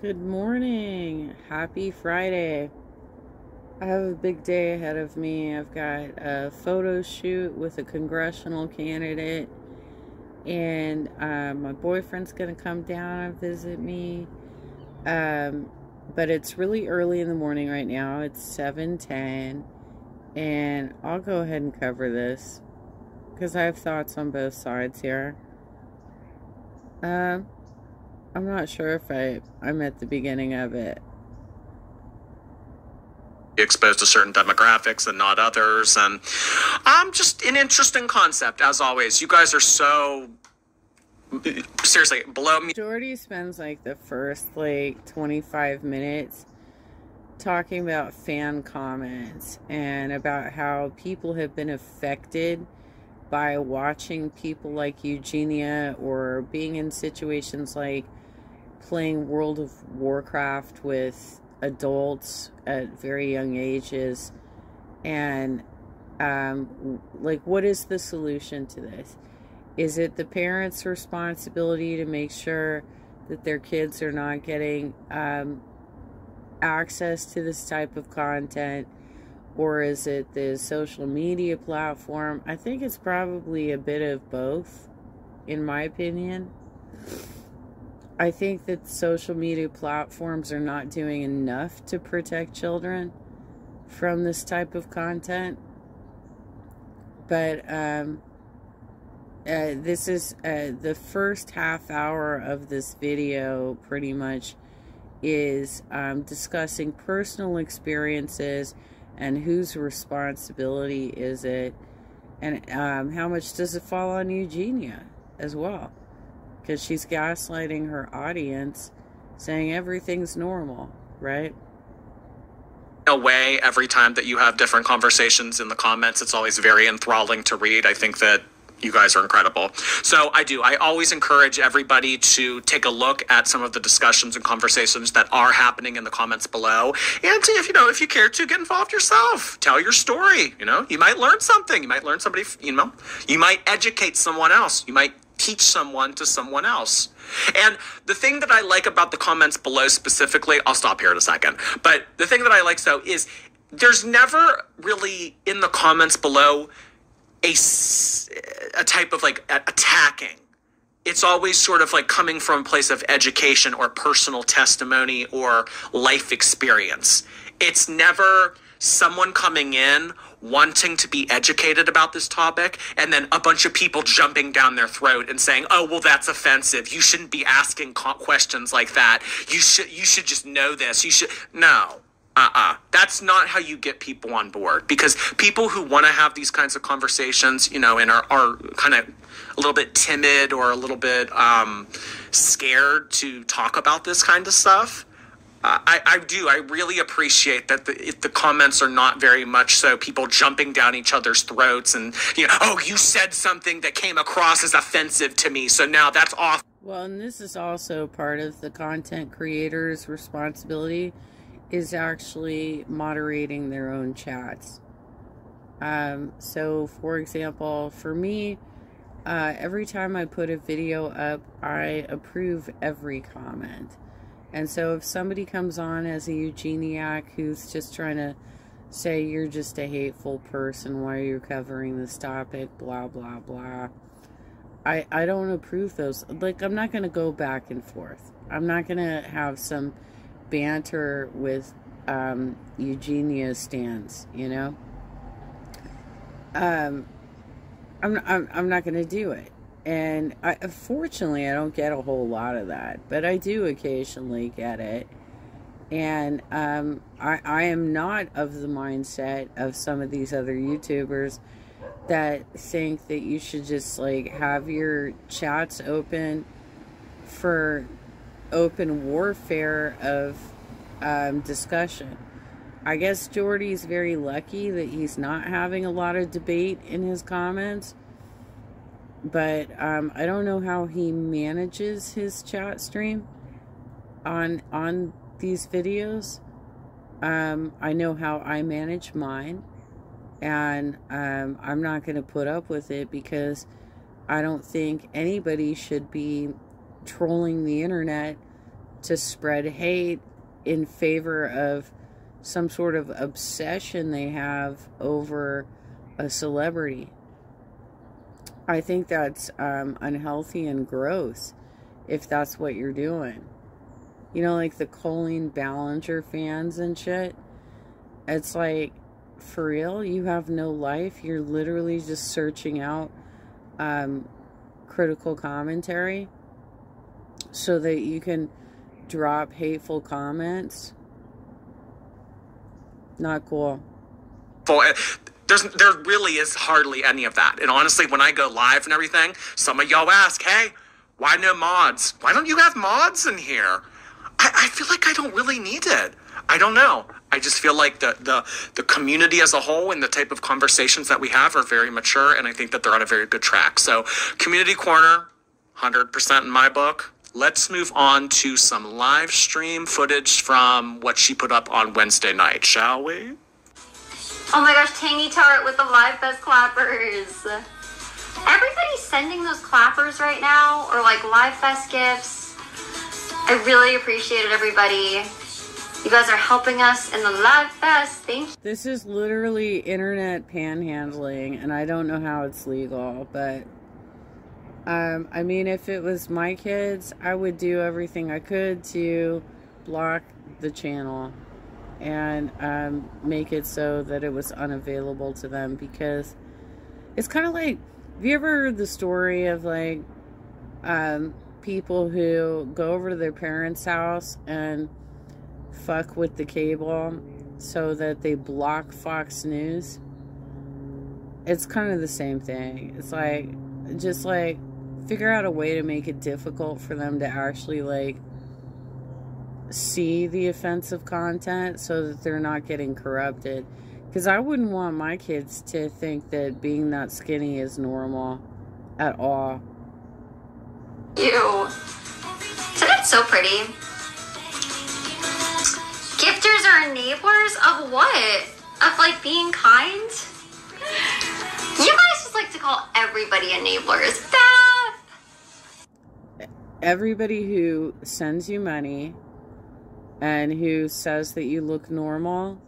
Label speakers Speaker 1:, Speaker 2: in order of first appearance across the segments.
Speaker 1: Good morning. Happy Friday. I have a big day ahead of me. I've got a photo shoot with a congressional candidate, and my boyfriend's going to come down and visit me. But it's really early in the morning right now. It's 7:10, and I'll go ahead and cover this because I have thoughts on both sides here. Um, I'm not sure if I'm at the beginning of it.
Speaker 2: Exposed to certain demographics and not others, and just an interesting concept as always. You guys are so seriously below me.
Speaker 1: Jordy spends like the first 25 minutes talking about fan comments and about how people have been affected by watching people like Eugenia or being in situations like playing World of Warcraft with adults at very young ages. And what is the solution to this? Is it the parents' responsibility to make sure that their kids are not getting access to this type of content? Or is it the social media platform? I think it's probably a bit of both, in my opinion. I think that social media platforms are not doing enough to protect children from this type of content. But this is the first half hour of this video pretty much is discussing personal experiences and whose responsibility is it, and how much does it fall on Eugenia as well, because she's gaslighting her audience, saying everything's normal, right?
Speaker 2: In a way, every time that you have different conversations in the comments, it's always very enthralling to read. I think that you guys are incredible. So I always encourage everybody to take a look at some of the discussions and conversations that are happening in the comments below. And if you care to, get involved yourself. Tell your story. You might learn something. You might learn somebody, you might educate someone else. You might teach someone to someone else. And the thing that I like about the comments below specifically, I'll stop here in a second, but the thing that I like is there's never really in the comments below a type of attacking. It's always sort of coming from a place of education or personal testimony or life experience. It's never someone coming in wanting to be educated about this topic and then a bunch of people jumping down their throat and saying, oh, well, that's offensive. You shouldn't be asking questions like that. You should just know this. No. That's not how you get people on board, because people who want to have these kinds of conversations, and are kind of a little bit timid or a little bit scared to talk about this kind of stuff. I really appreciate that the comments are not very much so people jumping down each other's throats and, oh, you said something that came across as offensive to me, so now that's off.
Speaker 1: Well, and this is also part of the content creator's responsibility, is actually moderating their own chats. So, for example, for me, every time I put a video up, I approve every comment. And so if somebody comes on as a Eugeniac who's just trying to say you're just a hateful person, why are you covering this topic, blah, blah, blah, I don't approve those. I'm not going to go back and forth. I'm not going to have some banter with Eugenia stands, I'm not going to do it. And fortunately, I don't get a whole lot of that, but I do occasionally get it. And I am not of the mindset of some of these other YouTubers that think that you should just have your chats open for open warfare of discussion. I guess Jordy's very lucky that he's not having a lot of debate in his comments, but I don't know how he manages his chat stream on these videos. I know how I manage mine, and I'm not going to put up with it, because I don't think anybody should be trolling the internet to spread hate in favor of some sort of obsession they have over a celebrity. I think that's unhealthy and gross if that's what you're doing. You know, like the Colleen Ballinger fans and shit. It's like, for real? You have no life? You're literally just searching out critical commentary so that you can drop hateful comments? Not cool.
Speaker 2: There really is hardly any of that. And honestly, when I go live and everything, some of y'all ask, hey, why no mods? Why don't you have mods in here? I feel like I don't really need it. I don't know. I just feel like the community as a whole and the type of conversations that we have are very mature, and I think that they're on a very good track. So, Community Corner, 100% in my book. Let's move on to some live stream footage from what she put up on Wednesday night, shall we?
Speaker 3: Oh my gosh, Tangy Tart with the Live Fest clappers. Everybody's sending those clappers right now, or like Live Fest gifts. I really appreciate it, everybody. You guys are helping us in the Live Fest. Thank you.
Speaker 1: This is literally internet panhandling, and I don't know how it's legal, but I mean, if it was my kids, I would do everything I could to block the channel and make it so that it was unavailable to them, because it's kind of like, have you ever heard the story of like people who go over to their parents' house and fuck with the cable so that they block Fox News? It's kind of the same thing. It's like, just like, figure out a way to make it difficult for them to actually like see the offensive content so that they're not getting corrupted. Because I wouldn't want my kids to think that being that skinny is normal at all.
Speaker 3: Ew. So that's so pretty. Gifters are enablers of what? Of like being kind? You guys just like to call everybody enablers.
Speaker 1: Everybody who sends you money and who says that you look normal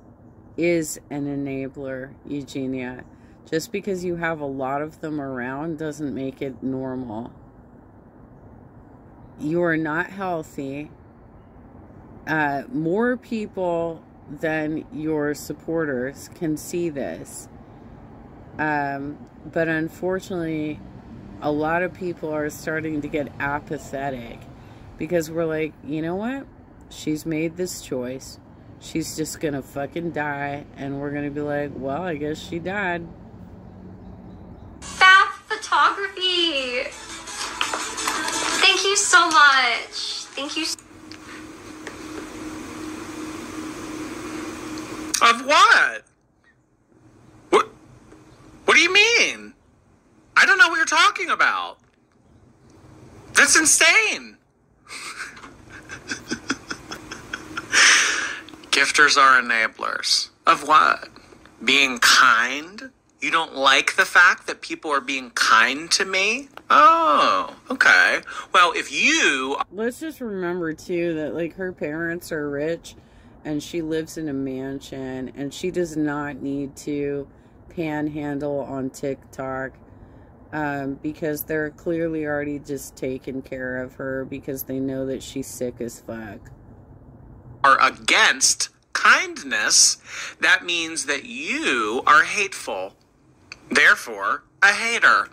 Speaker 1: is an enabler, Eugenia. Just because you have a lot of them around doesn't make it normal. You are not healthy. More people than your supporters can see this. But unfortunately, a lot of people are starting to get apathetic because we're like, you know what? She's made this choice. She's just gonna fucking die, and we're gonna be like, well, I guess she died.
Speaker 3: Bath photography. Thank you so much. Thank you.
Speaker 2: Of what? What do you mean? I don't know what you're talking about. That's insane. Gifters are enablers. Of what? Being kind? You don't like the fact that people are being kind to me? Oh, okay. Well, if you...
Speaker 1: Let's just remember, too, that, like, her parents are rich, and she lives in a mansion, and she does not need to panhandle on TikTok, because they're clearly already just taking care of her because they know that she's sick as fuck.
Speaker 2: Are against kindness, that means that you are hateful. Therefore, a hater.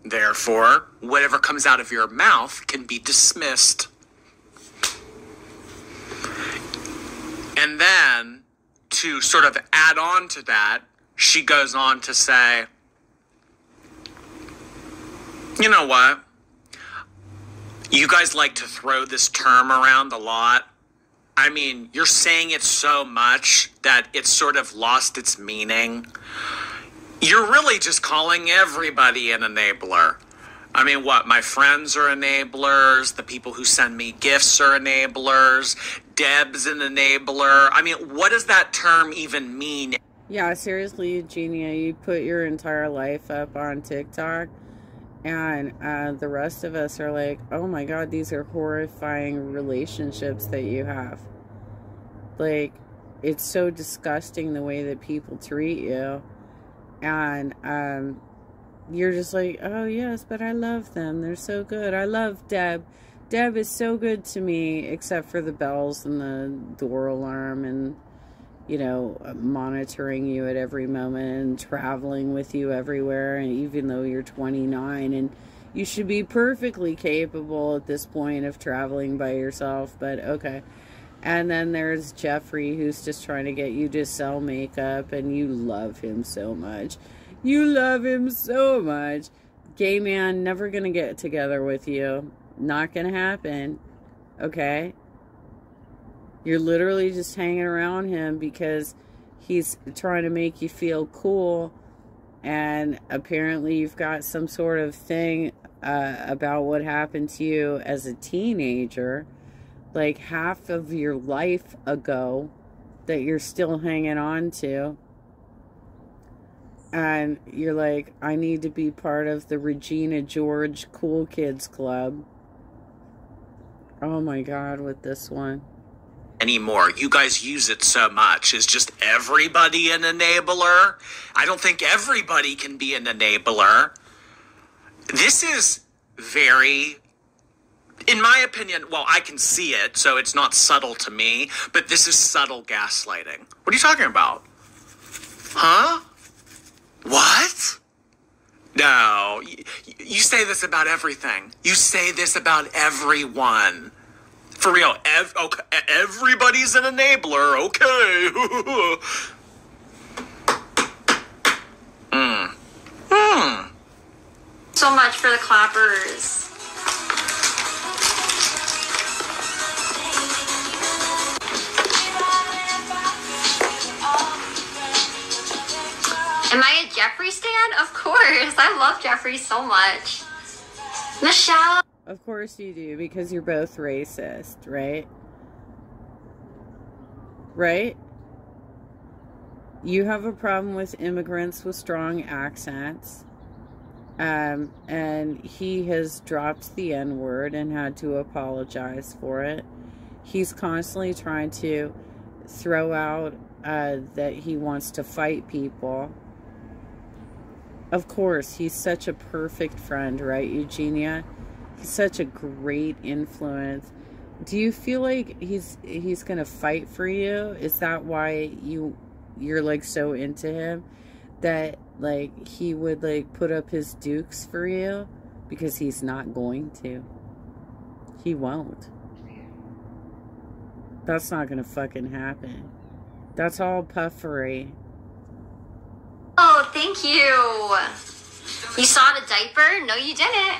Speaker 2: Therefore, whatever comes out of your mouth can be dismissed. And then, to sort of add on to that, she goes on to say, you know what? You guys like to throw this term around a lot. I mean, you're saying it so much that it's sort of lost its meaning. You're really just calling everybody an enabler. I mean, what? My friends are enablers. The people who send me gifts are enablers. Deb's an enabler. I mean, what does that term even mean?
Speaker 1: Yeah, seriously, Eugenia, you put your entire life up on TikTok, And the rest of us are like, oh my God, these are horrifying relationships that you have. Like, it's so disgusting the way that people treat you. And you're just like, oh yes, but I love them. They're so good. I love Deb. Deb is so good to me, except for the bells and the door alarm and, you know, monitoring you at every moment and traveling with you everywhere. And even though you're 29 and you should be perfectly capable at this point of traveling by yourself, but okay. And then there's Jeffrey, who's just trying to get you to sell makeup, and you love him so much. You love him so much. Gay man, never gonna get together with you. Not gonna happen. Okay? You're literally just hanging around him because he's trying to make you feel cool. And apparently you've got some sort of thing about what happened to you as a teenager. Like half of your life ago that you're still hanging on to. And you're like, I need to be part of the Regina George Cool Kids Club. Oh my God, with this one.
Speaker 2: Anymore. You guys use it so much. Is just everybody an enabler? I don't think everybody can be an enabler. This is very, in my opinion, well, I can see it, so it's not subtle to me, but this is subtle gaslighting. What are you talking about? Huh? What? No. You say this about everything. You say this about everyone. For real. Okay, everybody's an enabler. Okay.
Speaker 3: So much for the clappers. Am I a Jeffree stan? Of course. I love Jeffree so much. Michelle.
Speaker 1: Of course you do, because you're both racist, right? Right? You have a problem with immigrants with strong accents. And he has dropped the N-word and had to apologize for it. He's constantly trying to throw out that he wants to fight people. Of course, he's such a perfect friend, right, Eugenia? He's such a great influence. Do you feel like he's gonna fight for you? Is that why you're like so into him? That like he would like put up his dukes for you? Because he's not going to. He won't. That's not gonna fucking happen. That's all puffery.
Speaker 3: Oh, thank you. You saw the diaper? No, you didn't.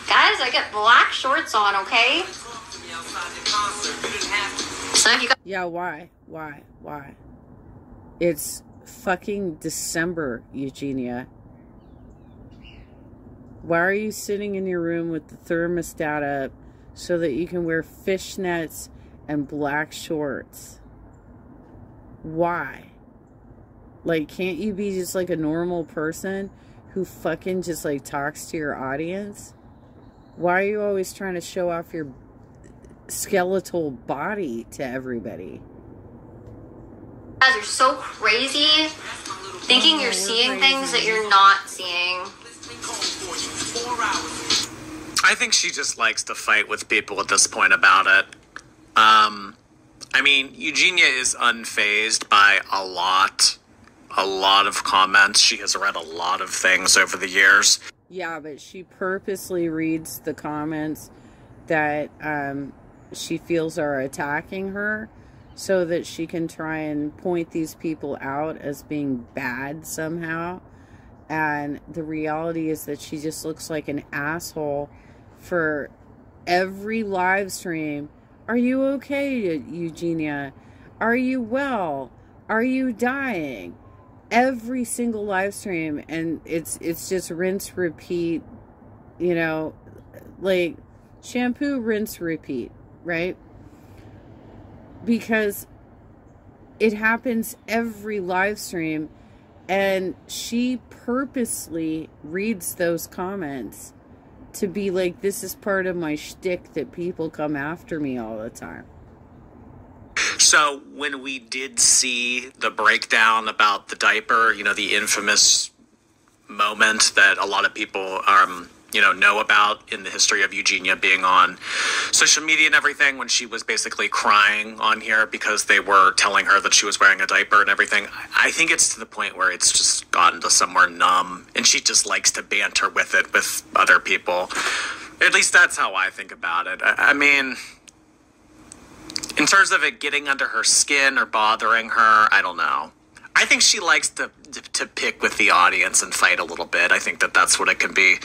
Speaker 3: Guys, I got black shorts on, okay? So if you got
Speaker 1: yeah, why? It's fucking December, Eugenia. Why are you sitting in your room with the thermostat up so that you can wear fishnets and black shorts? Why? Like, can't you be just like a normal person who fucking just like talks to your audience? Why are you always trying to show off your skeletal body to everybody?
Speaker 3: You guys are so crazy, thinking you're seeing things that you're not seeing.
Speaker 2: I think she just likes to fight with people at this point about it. I mean, Eugenia is unfazed by a lot of comments. She has read a lot of things over the years.
Speaker 1: Yeah, but she purposely reads the comments that she feels are attacking her so that she can try and point these people out as being bad somehow. And the reality is that she just looks like an asshole for every live stream. Are you okay, Eugenia? Are you well? Are you dying? Every single live stream, and it's just rinse, repeat, you know, like shampoo, rinse, repeat, right? Because it happens every live stream, And she purposely reads those comments to be like, this is part of my shtick that people come after me all the time.
Speaker 2: So when we did see the breakdown about the diaper, you know, the infamous moment that a lot of people, know about in the history of Eugenia being on social media and everything, when she was basically crying on here because they were telling her that she was wearing a diaper and everything. I think it's to the point where it's just gotten to somewhere numb, and she just likes to banter with it with other people. At least that's how I think about it. I mean, in terms of it getting under her skin or bothering her, I don't know. I think she likes to pick with the audience and fight a little bit. I think that that's what it can be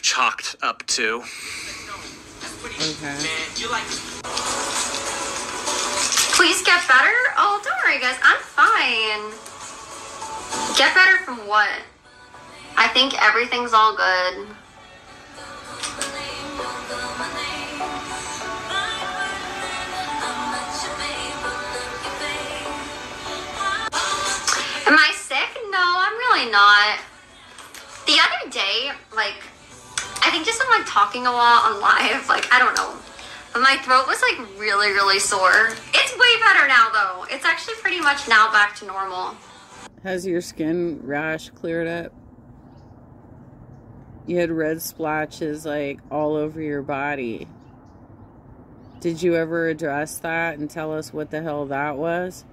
Speaker 2: chalked up to.
Speaker 1: Okay.
Speaker 3: Please get better? Oh, don't worry, guys. I'm fine. Get better from what? I think everything's all good. Am I sick? No, I'm really not. The other day, I think just I'm talking a lot on live, I don't know. But my throat was really, really sore. It's way better now though. It's actually pretty much now back to normal.
Speaker 1: Has your skin rash cleared up? You had red splotches all over your body. Did you ever address that and tell us what the hell that was?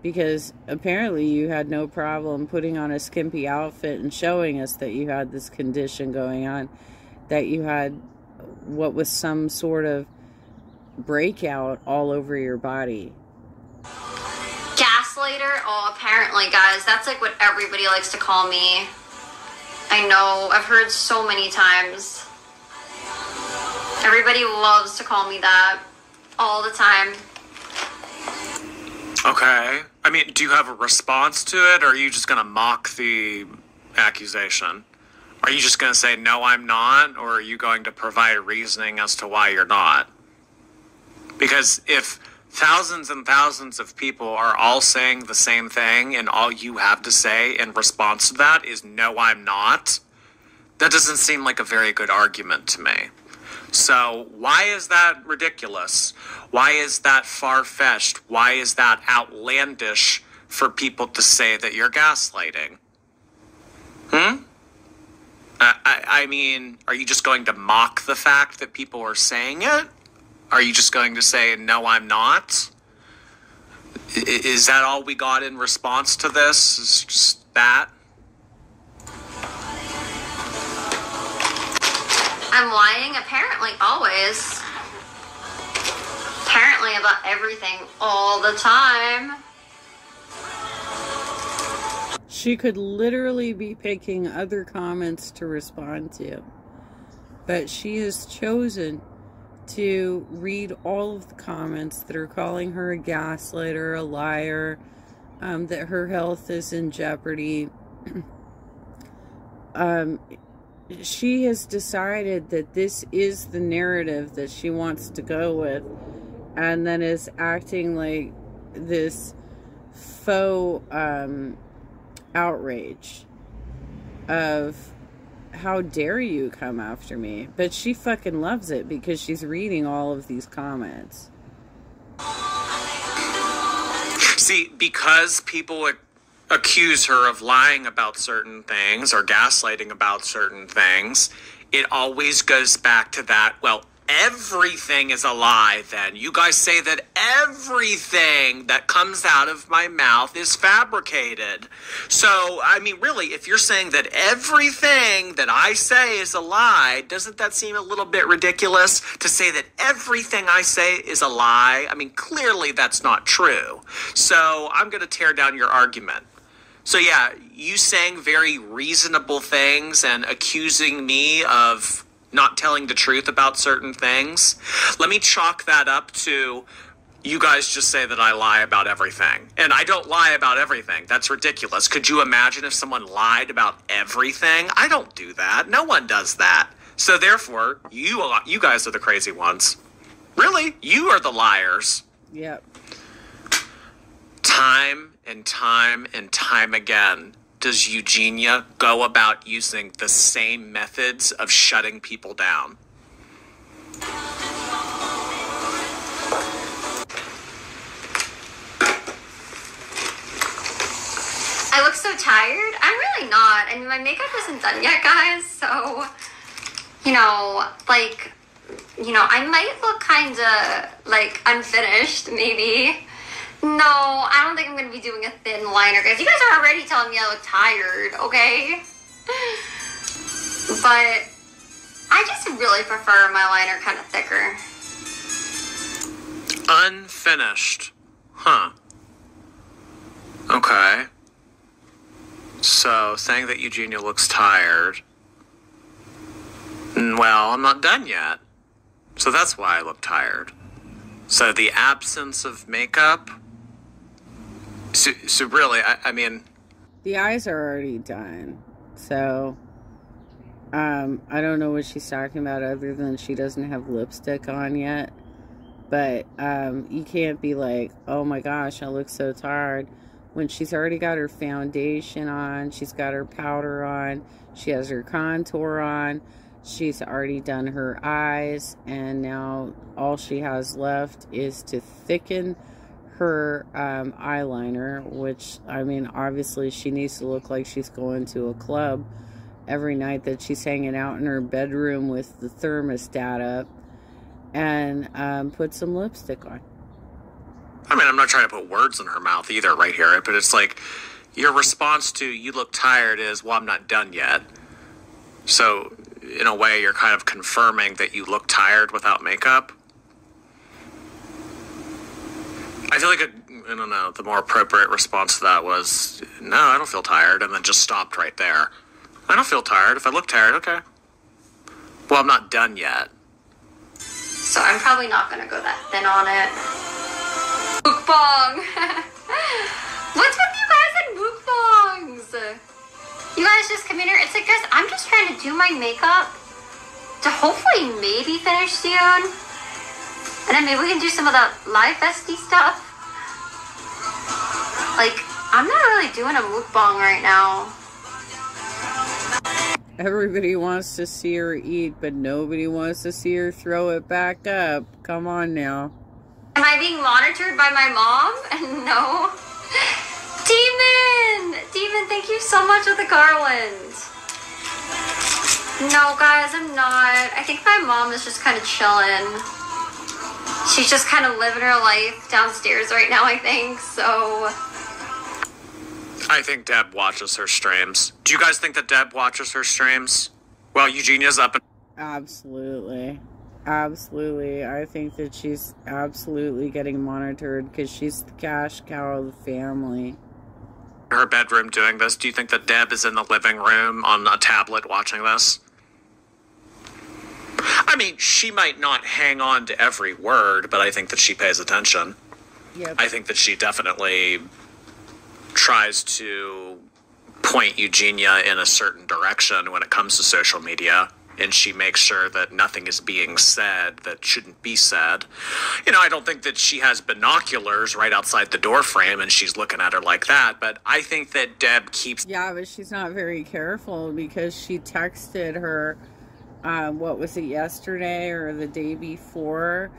Speaker 1: Because apparently you had no problem putting on a skimpy outfit and showing us that you had this condition going on, that you had what was some sort of breakout all over your body.
Speaker 3: Gaslighter? Oh, apparently, guys. That's what everybody likes to call me. I know. I've heard so many times. Everybody loves to call me that all the time.
Speaker 2: Okay. I mean, do you have a response to it, or are you just going to mock the accusation? Are you just going to say, no, I'm not, or are you going to provide reasoning as to why you're not? Because if thousands and thousands of people are all saying the same thing, and all you have to say in response to that is, no, I'm not, that doesn't seem like a very good argument to me. So why is that ridiculous? Why is that far-fetched? Why is that outlandish for people to say that you're gaslighting? I mean, are you just going to mock the fact that people are saying it? Are you just going to say, no, I'm not? Is that all we got in response to this? Is just that?
Speaker 3: I'm lying, apparently, always. Apparently about everything, all the time.
Speaker 1: She could literally be picking other comments to respond to. But she has chosen to read all of the comments that are calling her a gaslighter, a liar, that her health is in jeopardy. She has decided that this is the narrative that she wants to go with, and then is acting like this faux outrage of, how dare you come after me? But she fucking loves it because she's reading all of these comments.
Speaker 2: See, because people accuse her of lying about certain things or gaslighting about certain things, it always goes back to that, well, everything is a lie then. You guys say that everything that comes out of my mouth is fabricated. So, I mean, really, if you're saying that everything that I say is a lie, doesn't that seem a little bit ridiculous to say that everything I say is a lie? I mean, clearly that's not true. So, I'm going to tear down your argument. So, yeah, you saying very reasonable things and accusing me of not telling the truth about certain things, let me chalk that up to, you guys just say that I lie about everything. And I don't lie about everything. That's ridiculous. Could you imagine if someone lied about everything? I don't do that. No one does that. So therefore, you guys are the crazy ones. Really, you are the liars.
Speaker 1: Yep.
Speaker 2: Time and time again does Eugenia go about using the same methods of shutting people down?
Speaker 3: I look so tired. I'm really not. I mean, my makeup isn't done yet, guys. So, I might look kind of, like, unfinished, maybe. No, I don't think I'm going to be doing a thin liner, guys. You guys are already telling me I look tired, okay? But I just really prefer my liner kind of thicker.
Speaker 2: Unfinished. Huh. Okay. So, saying that Eugenia looks tired. Well, I'm not done yet. So that's why I look tired. So the absence of makeup. So really, I mean...
Speaker 1: The eyes are already done. So, I don't know what she's talking about other than she doesn't have lipstick on yet. But, you can't be like, oh my gosh, I look so tired. When she's already got her foundation on, she's got her powder on, she has her contour on, she's already done her eyes, and now all she has left is to thicken her eyeliner, which, I mean, obviously she needs to look like she's going to a club every night that she's hanging out in her bedroom with the thermostat up, and put some lipstick on.
Speaker 2: I mean, I'm not trying to put words in her mouth either right here, but it's like, your response to, you look tired is, well, I'm not done yet. So, in a way, you're kind of confirming that you look tired without makeup. I feel like, I don't know, the more appropriate response to that was, no, I don't feel tired, and then just stopped right there. I don't feel tired. If I look tired, okay. Well, I'm not done yet.
Speaker 3: So I'm probably not going to go that thin on it. Mukbang! What's with you guys and mukbangs? You guys just come in here. It's like, guys, I'm just trying to do my makeup to hopefully maybe finish soon. And then maybe we can do some of the live festy stuff. Like, I'm not really doing a mukbang right now.
Speaker 1: Everybody wants to see her eat, but nobody wants to see her throw it back up. Come on now.
Speaker 3: Am I being monitored by my mom? No. Demon, thank you so much for the garland. No, guys, I'm not. I think my mom is just kind of chilling. She's just kind of living her life downstairs right now, I think, so...
Speaker 2: I think Deb watches her streams. Do you guys think that Deb watches her streams? Well, Eugenia's up and...
Speaker 1: Absolutely. Absolutely. I think that she's absolutely getting monitored because she's the cash cow of the family.
Speaker 2: Her bedroom doing this. Do you think that Deb is in the living room on a tablet watching this? I mean, she might not hang on to every word, but I think that she pays attention.
Speaker 1: Yep.
Speaker 2: I think that she definitely tries to point Eugenia in a certain direction when it comes to social media. And she makes sure that nothing is being said that shouldn't be said. You know, I don't think that she has binoculars right outside the door frame and she's looking at her like that, but I think that Deb keeps...
Speaker 1: Yeah, but she's not very careful because she texted her, what was it, yesterday or the day before,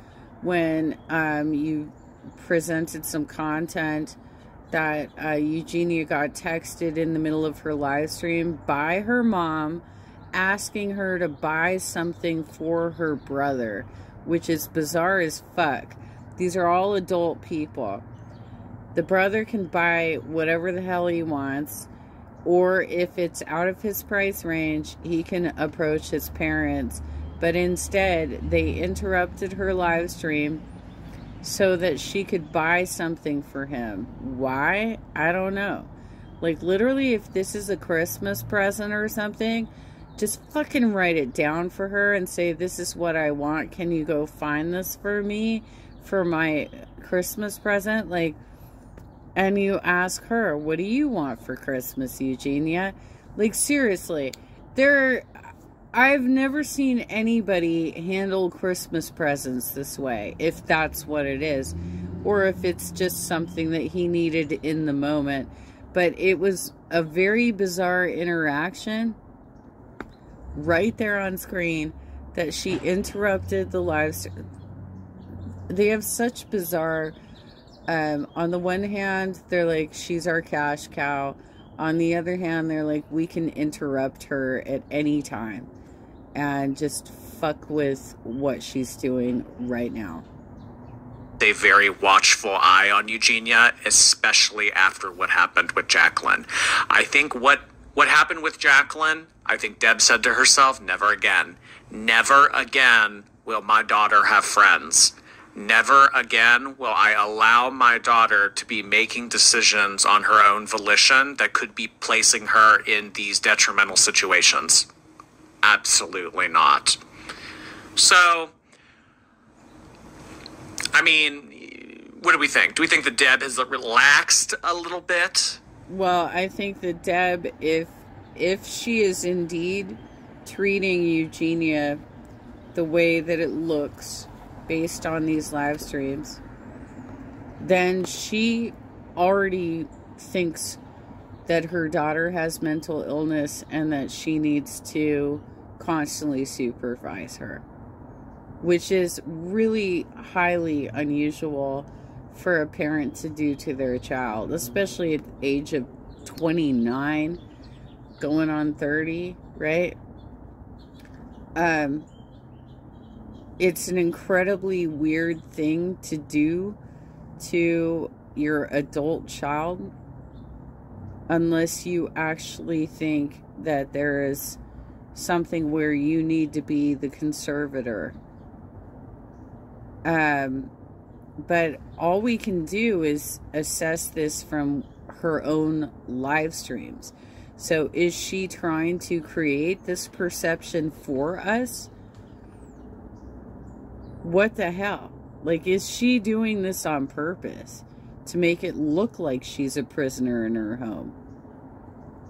Speaker 1: when you presented some content that Eugenia got texted in the middle of her live stream by her mom, asking her to buy something for her brother, which is bizarre as fuck. These are all adult people. The brother can buy whatever the hell he wants, or if it's out of his price range, he can approach his parents. But instead, they interrupted her live stream so that she could buy something for him. Why? I don't know. Like, literally, if this is a Christmas present or something, just fucking write it down for her and say, this is what I want. Can you go find this for me for my Christmas present? Like, and you ask her, what do you want for Christmas, Eugenia? Like, seriously, I've never seen anybody handle Christmas presents this way, if that's what it is. or if it's just something that he needed in the moment. But it was a very bizarre interaction right there on screen that she interrupted the live stream. They have such bizarre, on the one hand, they're like, she's our cash cow. On the other hand, they're like, we can interrupt her at any time and just fuck with what she's doing right now.
Speaker 2: A very watchful eye on Eugenia, especially after what happened with Jacqueline. I think what happened with Jacqueline, I think Deb said to herself, never again. Never again will my daughter have friends. Never again will I allow my daughter to be making decisions on her own volition that could be placing her in these detrimental situations. Absolutely not. So, I mean, what do we think? Do we think that Deb has relaxed a little bit?
Speaker 1: Well, I think that Deb, if she is indeed treating Eugenia the way that it looks based on these live streams, then she already thinks that her daughter has mental illness and that she needs to constantly supervise her, which is really highly unusual for a parent to do to their child, especially at the age of 29 going on 30, right? It's an incredibly weird thing to do to your adult child unless you actually think that there is something where you need to be the conservator. But all we can do is assess this from her own live streams. So is she trying to create this perception for us? What the hell? Like, is she doing this on purpose to make it look like she's a prisoner in her home?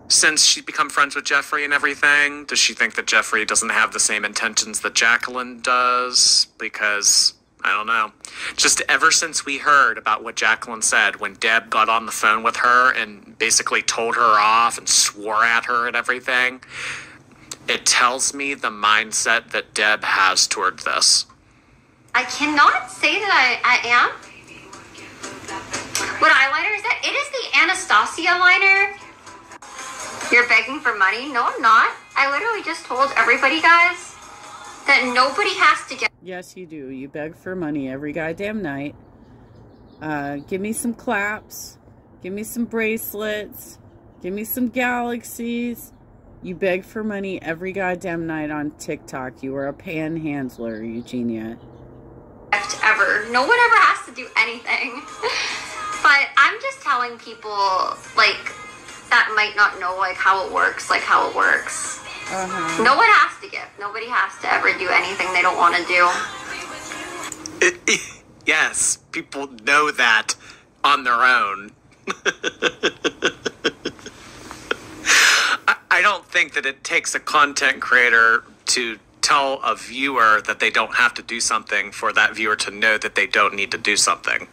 Speaker 2: Since she's become friends with Jeffrey and everything, does she think that Jeffrey doesn't have the same intentions that Jacqueline does? Because, I don't know. Just ever since we heard about what Jacqueline said when Deb got on the phone with her and basically told her off and swore at her and everything, it tells me the mindset that Deb has toward this.
Speaker 3: I cannot say that I am. What eyeliner is that? It is the Anastasia liner. You're begging for money? No, I'm not. I literally just told everybody, guys, that nobody has to get...
Speaker 1: Yes, you do. You beg for money every goddamn night. Give me some claps. Give me some bracelets. Give me some galaxies. You beg for money every goddamn night on TikTok. You are a panhandler, Eugenia.
Speaker 3: Ever. No one ever has to do anything. But I'm just telling people, like, that might not know, like, how it works, No one has to give. Nobody has to ever do anything they don't want to do.
Speaker 2: Yes, people know that on their own. I don't think that it takes a content creator to tell a viewer that they don't have to do something for that viewer to know that they don't need to do something.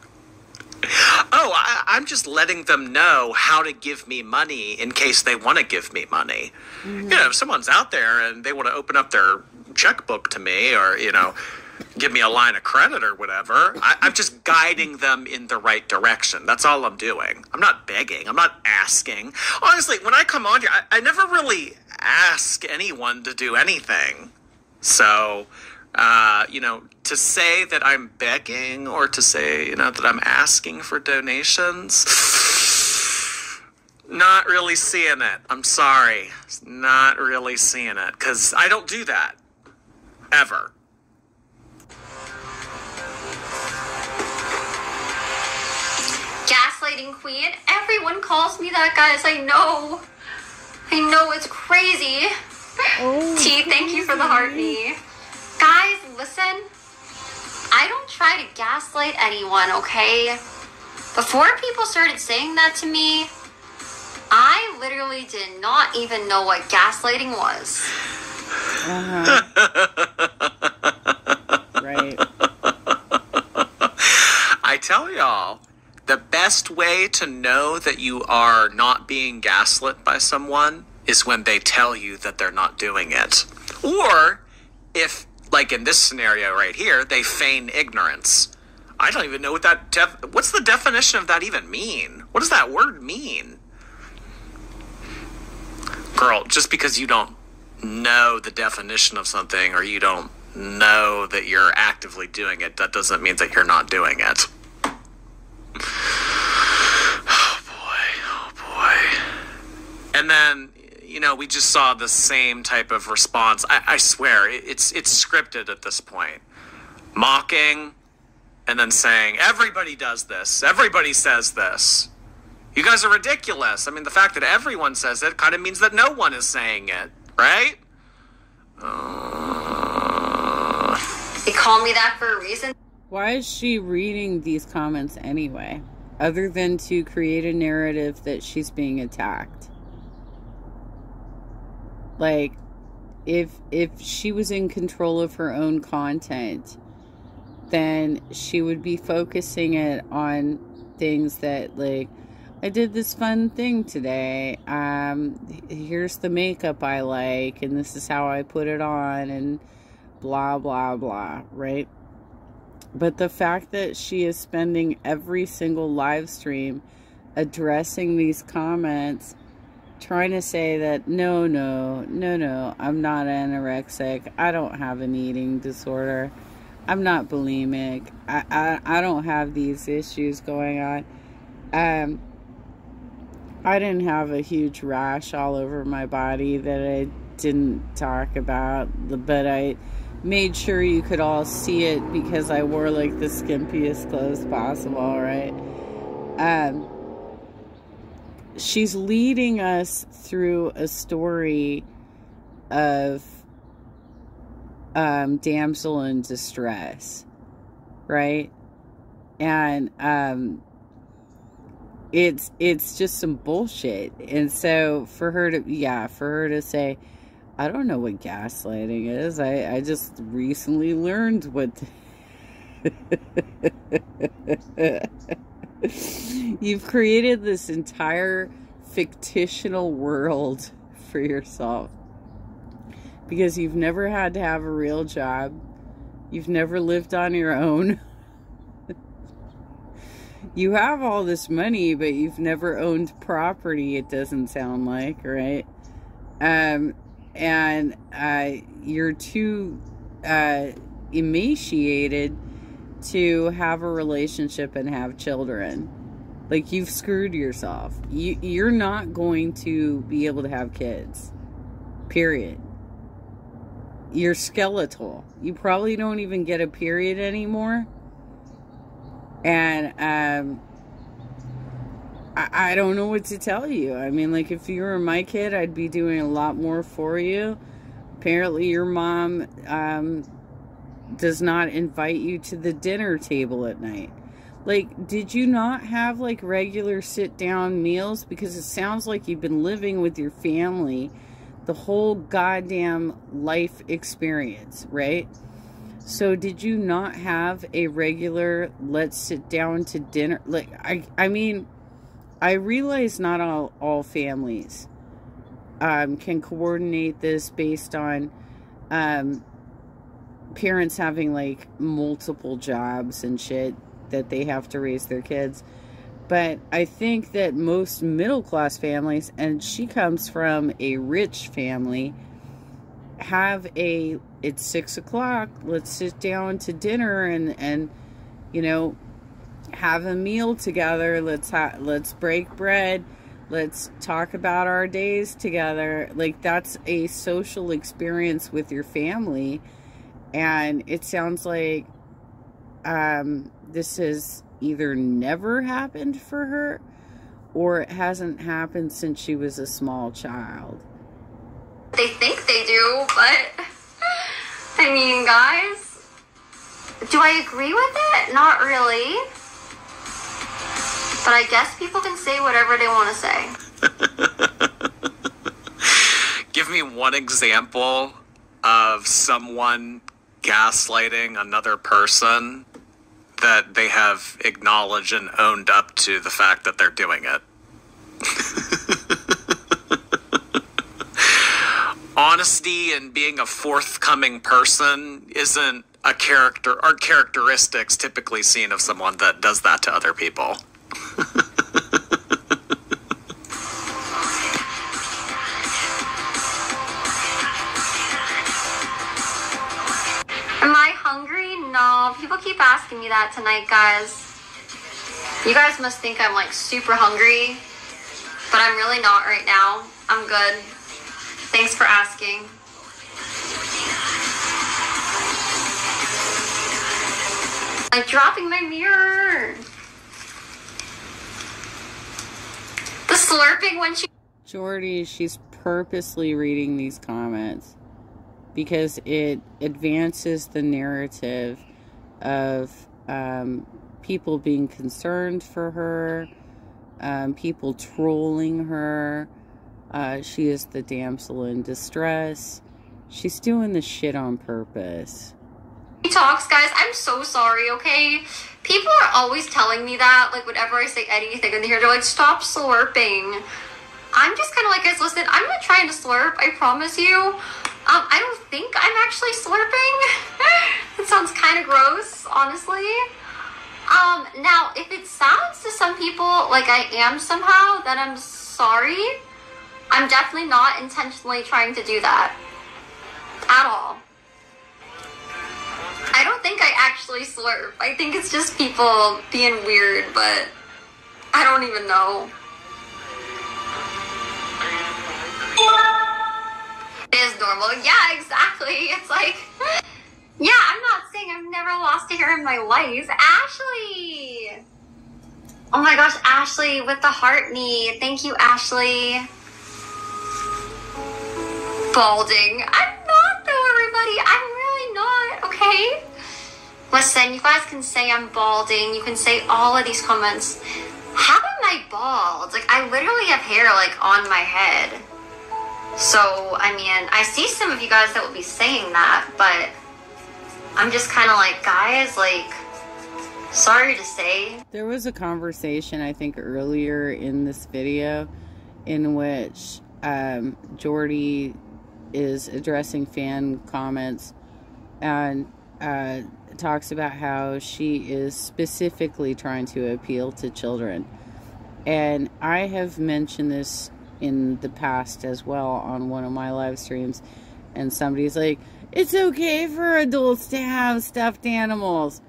Speaker 2: Oh, I'm just letting them know how to give me money in case they want to give me money. Mm-hmm. You know, if someone's out there and they want to open up their checkbook to me or, you know, give me a line of credit or whatever, I'm just guiding them in the right direction. That's all I'm doing. I'm not begging. I'm not asking. Honestly, when I come on here, I never really ask anyone to do anything. So, you know, to say that I'm begging or to say, you know, that I'm asking for donations, not really seeing it. I'm sorry. Not really seeing it because I don't do that. Ever.
Speaker 3: Gaslighting queen. Everyone calls me that, guys. I know it's crazy.
Speaker 1: Oh,
Speaker 3: T, thank you for the heart knee. Guys, listen. I don't try to gaslight anyone, okay? Before people started saying that to me, I literally did not even know what gaslighting was.
Speaker 1: Right.
Speaker 2: I tell y'all, the best way to know that you are not being gaslit by someone is when they tell you that they're not doing it. Or if, like in this scenario right here, they feign ignorance. I don't even know what what's the definition of that even mean? What does that word mean? Girl, just because you don't know the definition of something or you don't know that you're actively doing it, that doesn't mean that you're not doing it. Oh boy. And then, we just saw the same type of response. I swear, it's scripted at this point. Mocking, and then saying, everybody does this. Everybody says this. You guys are ridiculous. I mean, the fact that everyone says it kind of means that no one is saying it, right?
Speaker 3: They call me that for a reason.
Speaker 1: Why is she reading these comments anyway? Other than to create a narrative that she's being attacked. Like, if she was in control of her own content, then she would be focusing it on things that, like, I did this fun thing today. Here's the makeup I like, and this is how I put it on, and blah, blah, blah, right? But the fact that she is spending every single live stream addressing these comments, trying to say that, no, I'm not anorexic. I don't have an eating disorder. I'm not bulimic. I don't have these issues going on. I didn't have a huge rash all over my body that I didn't talk about, but I made sure you could all see it because I wore like the skimpiest clothes possible, right? She's leading us through a story of damsel in distress, right? And it's just some bullshit. And so for her to say, I don't know what gaslighting is. I just recently learned what you've created this entire fictional world for yourself because you've never had to have a real job. You've never lived on your own. You have all this money, but you've never owned property, it doesn't sound like, right? And you're too emaciated to have a relationship and have children. Like, you've screwed yourself. You're not going to be able to have kids. Period. You're skeletal. You probably don't even get a period anymore. And I don't know what to tell you. I mean, like, if you were my kid, I'd be doing a lot more for you. Apparently your mom does not invite you to the dinner table at night. Like, did you not have, like, regular sit-down meals? Because it sounds like you've been living with your family the whole goddamn life experience, right? So did you not have a regular, let's sit down to dinner? Like, I mean, I realize not all families can coordinate this based on parents having, like, multiple jobs and shit that they have to raise their kids. But I think that most middle-class families, and she comes from a rich family, have it's 6 o'clock, let's sit down to dinner and you know, have a meal together, let's break bread, let's talk about our days together. Like, that's a social experience with your family. And it sounds like this has either never happened for her or it hasn't happened since she was a small child.
Speaker 3: They think they do, but I mean, guys, do I agree with it? Not really. But I guess people can say whatever they want to say.
Speaker 2: Give me one example of someone gaslighting another person that they have acknowledged and owned up to the fact that they're doing it. Honesty and being a forthcoming person isn't a character or characteristics typically seen of someone that does that to other people.
Speaker 3: Am I hungry? No. People keep asking me that tonight, guys. You guys must think I'm like super hungry, but I'm really not right now. I'm good. Thanks for asking. Like dropping my mirror. The slurping when she...
Speaker 1: Jordy, she's purposely reading these comments because it advances the narrative of people being concerned for her, people trolling her. She is the damsel in distress. She's doing the shit on purpose.
Speaker 3: Talks, guys, I'm so sorry, okay? People are always telling me that, like, whenever I say anything in here, they're like, stop slurping. I'm just kind of like, guys, listen, I'm not trying to slurp, I promise you. I don't think I'm actually slurping. It sounds kind of gross, honestly. Now, if it sounds to some people like I am somehow, then I'm sorry. I'm definitely not intentionally trying to do that. At all. I don't think I actually slurp. I think it's just people being weird, but I don't even know. It is normal. Yeah, exactly. It's like, yeah, I'm not saying I've never lost a hair in my life. Ashley! Oh my gosh, Ashley with the heart knee. Thank you, Ashley. Balding. I'm not though, everybody. I'm really not, okay? Listen, you guys can say I'm balding. You can say all of these comments. How am I bald? Like, I literally have hair, like, on my head. So, I mean, I see some of you guys that will be saying that, but I'm just kind of like, guys, like, sorry to say.
Speaker 1: There was a conversation, I think, earlier in this video in which Jordy is addressing fan comments and talks about how she is specifically trying to appeal to children. And I have mentioned this in the past as well on one of my live streams, and somebody's like, it's okay for adults to have stuffed animals.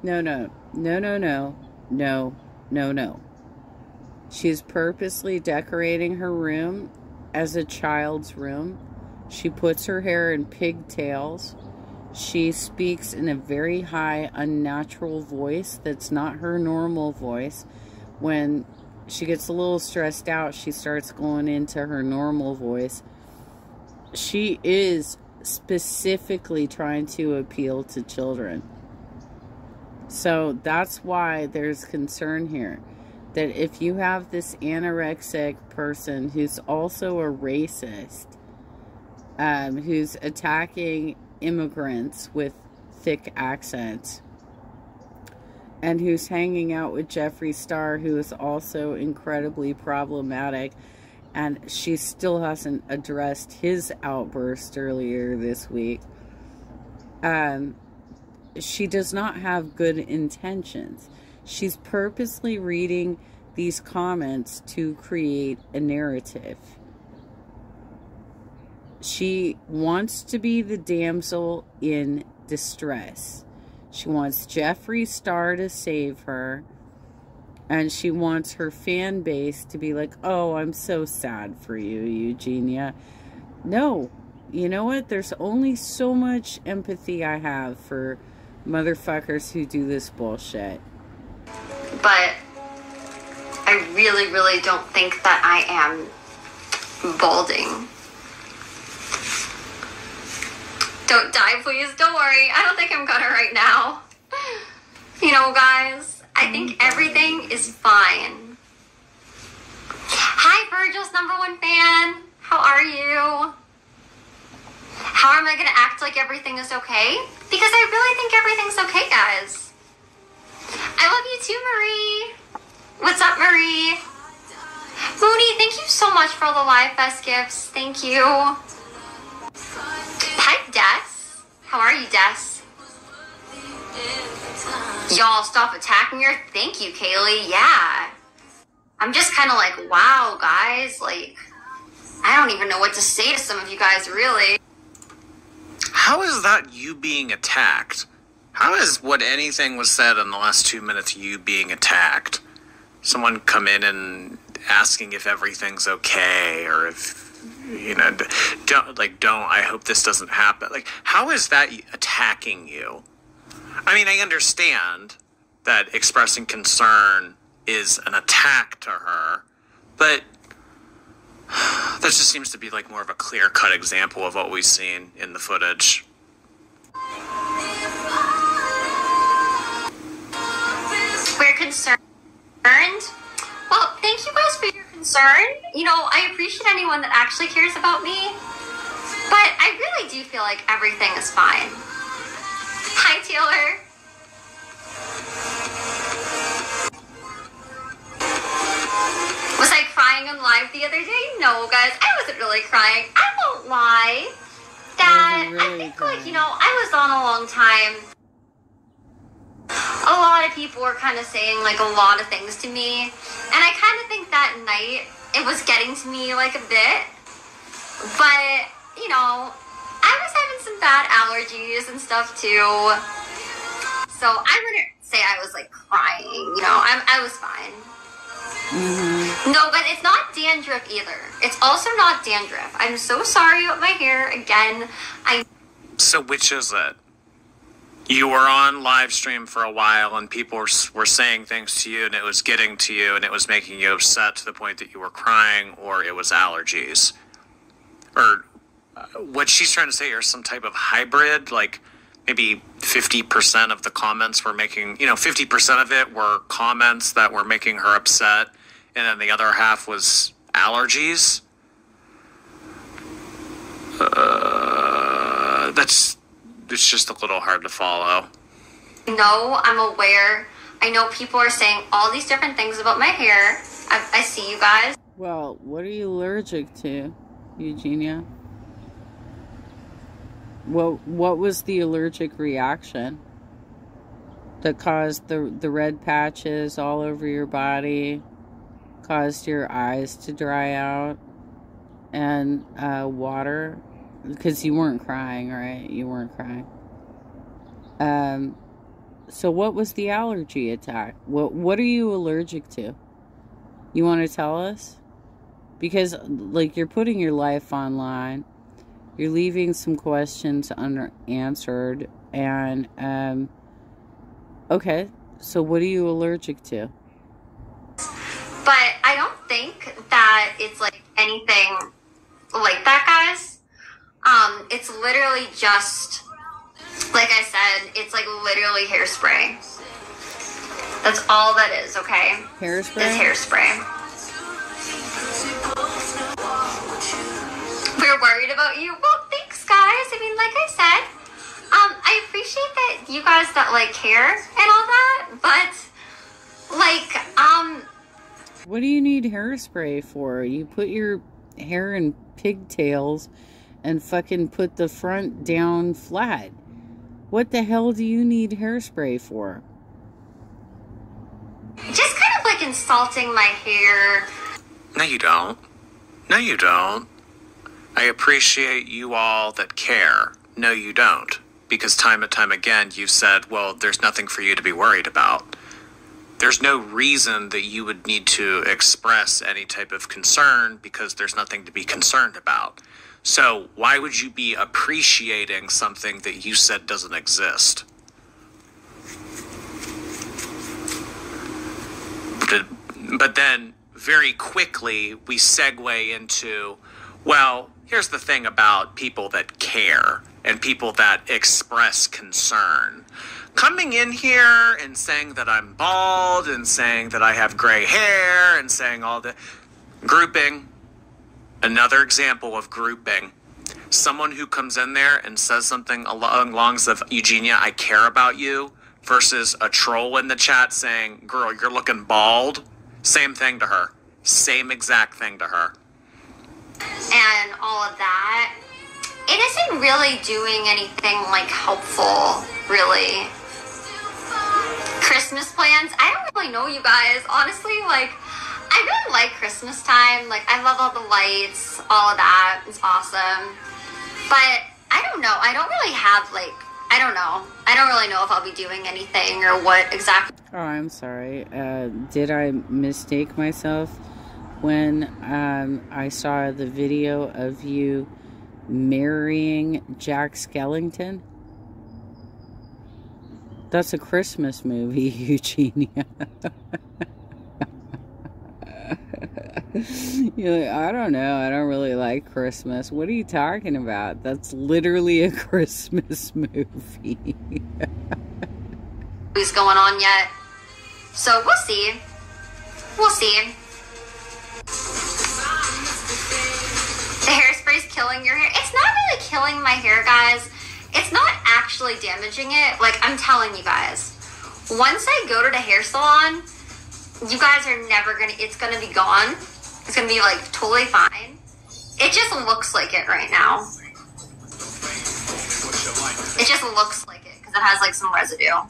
Speaker 1: No, no, no, no, no, no, no, no. She's purposely decorating her room as a child's room. She puts her hair in pigtails. She speaks in a very high, unnatural voice that's not her normal voice. When she gets a little stressed out, she starts going into her normal voice. She is specifically trying to appeal to children. So that's why there's concern here. That if you have this anorexic person who's also a racist, who's attacking immigrants with thick accents, and who's hanging out with Jeffree Star, who is also incredibly problematic, and she still hasn't addressed his outburst earlier this week. She does not have good intentions. She's purposely reading these comments to create a narrative. She wants to be the damsel in distress. She wants Jeffree Star to save her. And she wants her fan base to be like, oh, I'm so sad for you, Eugenia. No. You know what? There's only so much empathy I have for motherfuckers who do this bullshit.
Speaker 3: But I really, really don't think that I am balding. Don't die, please. Don't worry. I don't think I'm gonna right now. You know, guys, I think everything is fine. Hi, Virgil's #1 fan. How are you? How am I gonna act like everything is okay? Because I really think everything's okay, guys. too, Marie. What's up, Marie? Mooney, thank you so much for all the Live Fest gifts. Thank you. Hi, Des. How are you, Des? Y'all stop attacking her. Thank you, Kaylee. Yeah. I'm just kind of like, wow, guys. Like, I don't even know what to say to some of you guys, really.
Speaker 2: How is that you being attacked? How is what anything was said in the last 2 minutes you being attacked? Someone come in and asking if everything's okay, or if, you know, I hope this doesn't happen. Like, how is that attacking you? I mean, I understand that expressing concern is an attack to her, but that just seems to be like more of a clear-cut example of what we've seen in the footage.
Speaker 3: We're concerned. Well, thank you guys for your concern. You know, I appreciate anyone that actually cares about me, but I really do feel like everything is fine. Hi, Taylor. Was I crying on live the other day? No, guys, I wasn't really crying. I won't lie. That I think, like, you know, I was on a long time. A lot of people were kind of saying, like, a lot of things to me. And I kind of think that night it was getting to me, like, a bit. But, you know, I was having some bad allergies and stuff, too. So I wouldn't say I was, like, crying. You know, I was fine. Mm-hmm. No, but it's not dandruff either. It's also not dandruff. I'm so sorry about my hair. Again,
Speaker 2: So which is it? You were on live stream for a while and people were saying things to you and it was getting to you and it was making you upset to the point that you were crying, or it was allergies? Or what she's trying to say here is some type of hybrid, like maybe 50% of the comments were making, 50% of it were comments that were making her upset, and then the other half was allergies. It's just a little hard to follow.
Speaker 3: No, I'm aware. I know people are saying all these different things about my hair. I see you guys.
Speaker 1: Well, what are you allergic to, Eugenia? What was the allergic reaction that caused the red patches all over your body, caused your eyes to dry out, and water? Because you weren't crying, right? You weren't crying. So what was the allergy attack? What are you allergic to? You want to tell us? Because, like, you're putting your life online. You're leaving some questions unanswered. And, okay. So what are you allergic to?
Speaker 3: But I don't think that it's, like, anything like that, guys. It's literally just, like I said, it's like literally hairspray. That's all that is, okay?
Speaker 1: Hairspray?
Speaker 3: It's hairspray. We're worried about you. Well, thanks, guys. I mean, like I said, I appreciate that you guys that, like, care and all that, but, like,
Speaker 1: what do you need hairspray for? You put your hair in pigtails and fucking put the front down flat. What the hell do you need hairspray for?
Speaker 3: Just kind of like insulting my hair.
Speaker 2: No, you don't. No, you don't. I appreciate you all that care. No, you don't. Because time and time again, you've said, well, there's nothing for you to be worried about. There's no reason that you would need to express any type of concern because there's nothing to be concerned about. So why would you be appreciating something that you said doesn't exist? But then very quickly we segue into, well, here's the thing about people that care and people that express concern. Coming in here and saying that I'm bald and saying that I have gray hair and saying all the grouping. Another example of grouping. Someone who comes in there and says something along the lines of, Eugenia, I care about you, versus a troll in the chat saying, girl, you're looking bald. Same thing to her. Same exact thing to her.
Speaker 3: And all of that. It isn't really doing anything, like, helpful, really. Christmas plans, I don't really know, you guys. Honestly, like, I really like Christmas time. Like, I love all the lights, all of that. It's awesome. But I don't know. I don't really have, like, I don't know. I don't really know if I'll be doing anything or what exactly.
Speaker 1: Oh, I'm sorry. Did I mistake myself when I saw the video of you marrying Jack Skellington? That's a Christmas movie, Eugenia. You're like, I don't know. I don't really like Christmas. What are you talking about? That's literally a Christmas movie.
Speaker 3: What's going on yet? So we'll see. We'll see. The hairspray's killing your hair. It's not really killing my hair, guys. It's not actually damaging it. Like, I'm telling you guys. Once I go to the hair salon, you guys are never gonna, it's gonna be gone. It's gonna be, like, totally fine. It just looks like it right now. It just looks like it, because it has, like, some residue.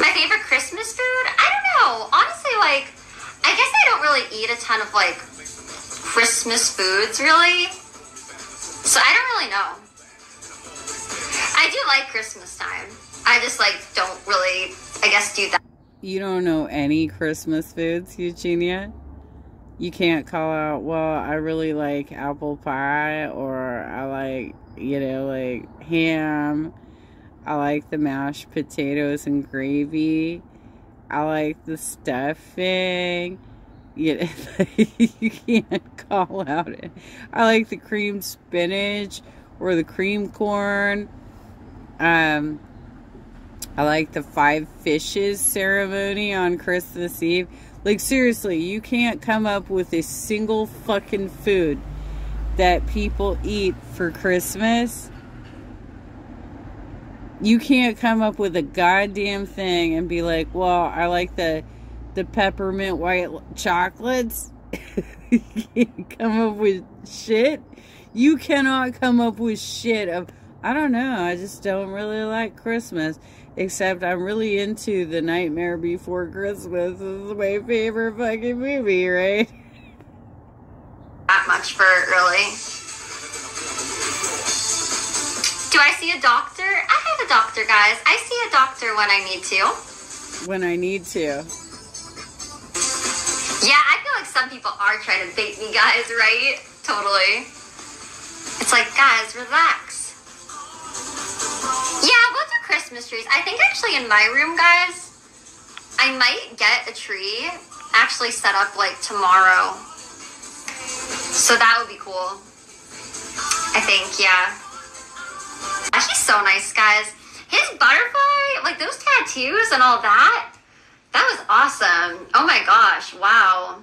Speaker 3: My favorite Christmas food? I don't know. Honestly, like, I guess I don't really eat a ton of, like, Christmas foods, really. So I don't really know. I do like Christmas time. I just, like, don't really, I guess, do that.
Speaker 1: You don't know any Christmas foods, Eugenia? You can't call out, well, I really like apple pie, or I like, you know, like ham. I like the mashed potatoes and gravy. I like the stuffing. You know, you can't call out it. I like the creamed spinach or the cream corn. I like the 5 fishes ceremony on Christmas Eve. Like, seriously, you can't come up with a single fucking food that people eat for Christmas. You can't come up with a goddamn thing and be like, well, I like the peppermint white chocolates. You can't come up with shit. You cannot come up with shit of, I don't know, I just don't really like Christmas. Except I'm really into The Nightmare Before Christmas. This is my favorite fucking movie, right?
Speaker 3: That much for early. Do I see a doctor? I have a doctor, guys. I see a doctor when I need to.
Speaker 1: When I need to.
Speaker 3: Yeah, I feel like some people are trying to bait me, guys, right? Totally. It's like, guys, relax. Yeah, we'll do Christmas trees. I think actually in my room, guys, I might get a tree actually set up like tomorrow. So that would be cool. I think, yeah. He's so nice, guys. His butterfly, like those tattoos and all that, that was awesome. Oh my gosh, wow.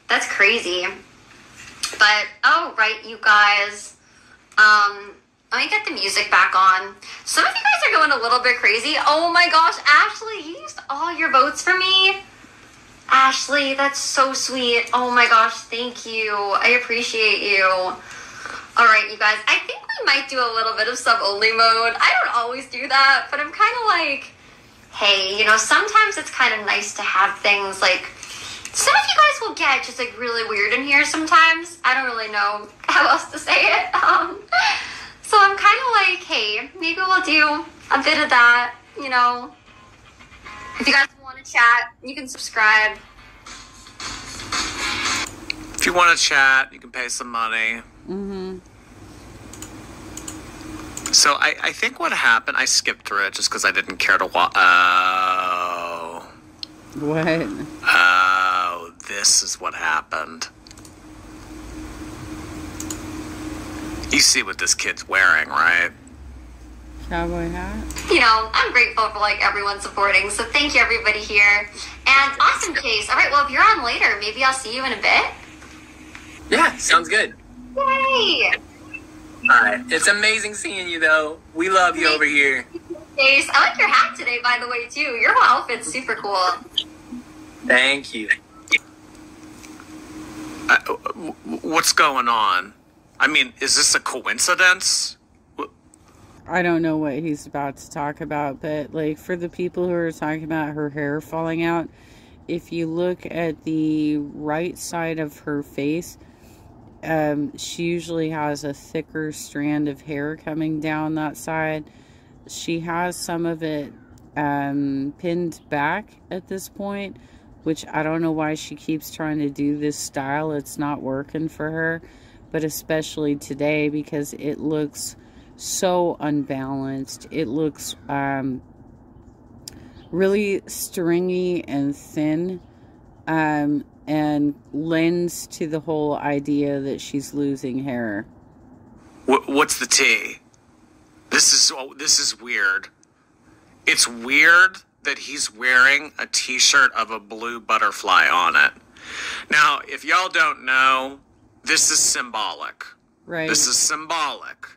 Speaker 3: That's crazy. But, oh, right, you guys. Let me get the music back on. Some of you guys are going a little bit crazy. Oh my gosh, Ashley, you used all your votes for me. Ashley, that's so sweet. Oh my gosh, thank you. I appreciate you. All right, you guys, I think we might do a little bit of sub-only mode. I don't always do that, but I'm kind of like, hey, you know, sometimes it's kind of nice to have things like, some of you guys will get just like really weird in here sometimes. I don't really know how else to say it. So I'm kind of like, hey, maybe we'll do a bit of that, you know. If you guys want to chat, you can subscribe.
Speaker 2: If you want to chat, you can pay some money.
Speaker 1: Mm-hmm.
Speaker 2: So I think what happened, I skipped through it just because I didn't care to watch. Oh.
Speaker 1: What?
Speaker 2: Oh, this is what happened. You see what this kid's wearing, right?
Speaker 1: Cowboy hat?
Speaker 3: You know, I'm grateful for, like, everyone supporting, so thank you, everybody here. And awesome, Chase. All right, well, if you're on later, maybe I'll see you in a bit.
Speaker 4: Yeah, sounds good.
Speaker 3: Yay!
Speaker 2: Alright. It's amazing seeing you, though. We love you over here.
Speaker 3: Ace, I like your hat today, by the way, too. Your whole outfit's super cool.
Speaker 2: Thank you. What's going on? I mean, is this a coincidence?
Speaker 1: I don't know what he's about to talk about, but like for the people who are talking about her hair falling out, if you look at the right side of her face, she usually has a thicker strand of hair coming down that side. She has some of it pinned back at this point, which I don't know why she keeps trying to do this style. It's not working for her, but especially today because it looks so unbalanced. It looks really stringy and thin, and lends to the whole idea that she's losing hair.
Speaker 2: What's the tea? This is weird. It's weird that he's wearing a t-shirt of a blue butterfly on it. Now, if y'all don't know, this is symbolic.
Speaker 1: Right.
Speaker 2: This is symbolic.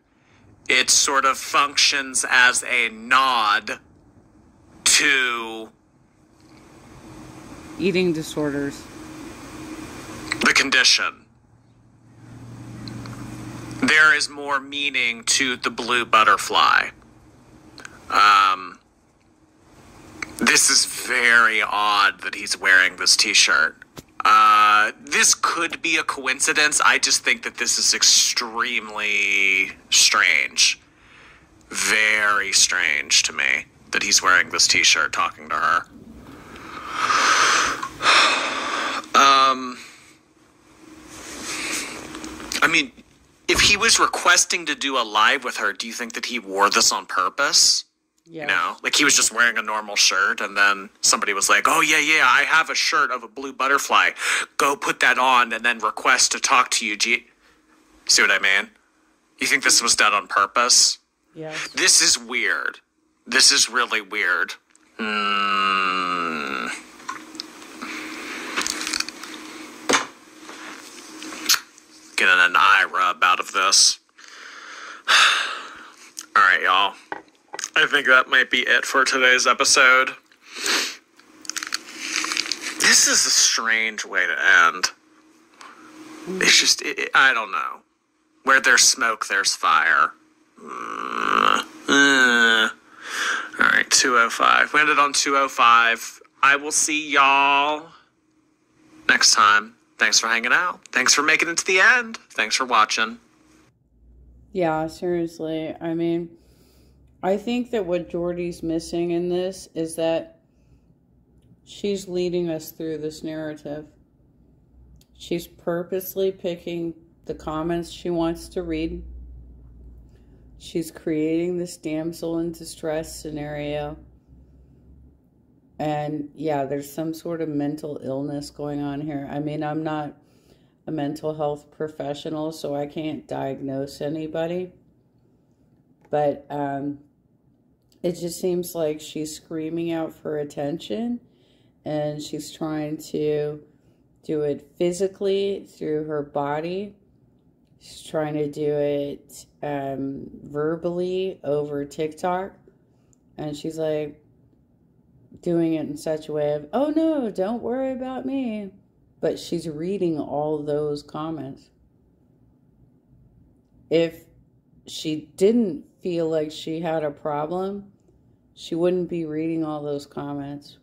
Speaker 2: It sort of functions as a nod to
Speaker 1: Eating disorders.
Speaker 2: the condition. There is more meaning to the blue butterfly. This is very odd that he's wearing this t-shirt. This could be a coincidence. I just think that this is extremely strange. Very strange to me that he's wearing this t-shirt talking to her. I mean, if he was requesting to do a live with her, do you think that he wore this on purpose?
Speaker 1: Yeah.
Speaker 2: You know, like he was just wearing a normal shirt and then somebody was like, oh, yeah, I have a shirt of a blue butterfly. Go put that on and then request to talk to you. See what I mean? You think this was done on purpose?
Speaker 1: Yes.
Speaker 2: This is weird. This is really weird. Getting an eye rub out of this. All right, y'all. I think that might be it for today's episode. This is a strange way to end. It's just, I don't know. Where there's smoke, there's fire. All right, 2:05. We ended on 2:05. I will see y'all next time. Thanks for hanging out. Thanks for making it to the end. Thanks for watching.
Speaker 1: Yeah, seriously. I mean, I think that what Jordy's missing in this is that she's leading us through this narrative. She's purposely picking the comments she wants to read. She's creating this damsel in distress scenario. And yeah, there's some sort of mental illness going on here. I mean, I'm not a mental health professional, so I can't diagnose anybody. But it just seems like she's screaming out for attention, and she's trying to do it physically through her body. She's trying to do it verbally over TikTok. And she's like doing it in such a way of, oh no, don't worry about me. But she's reading all those comments. If she didn't feel like she had a problem, she wouldn't be reading all those comments.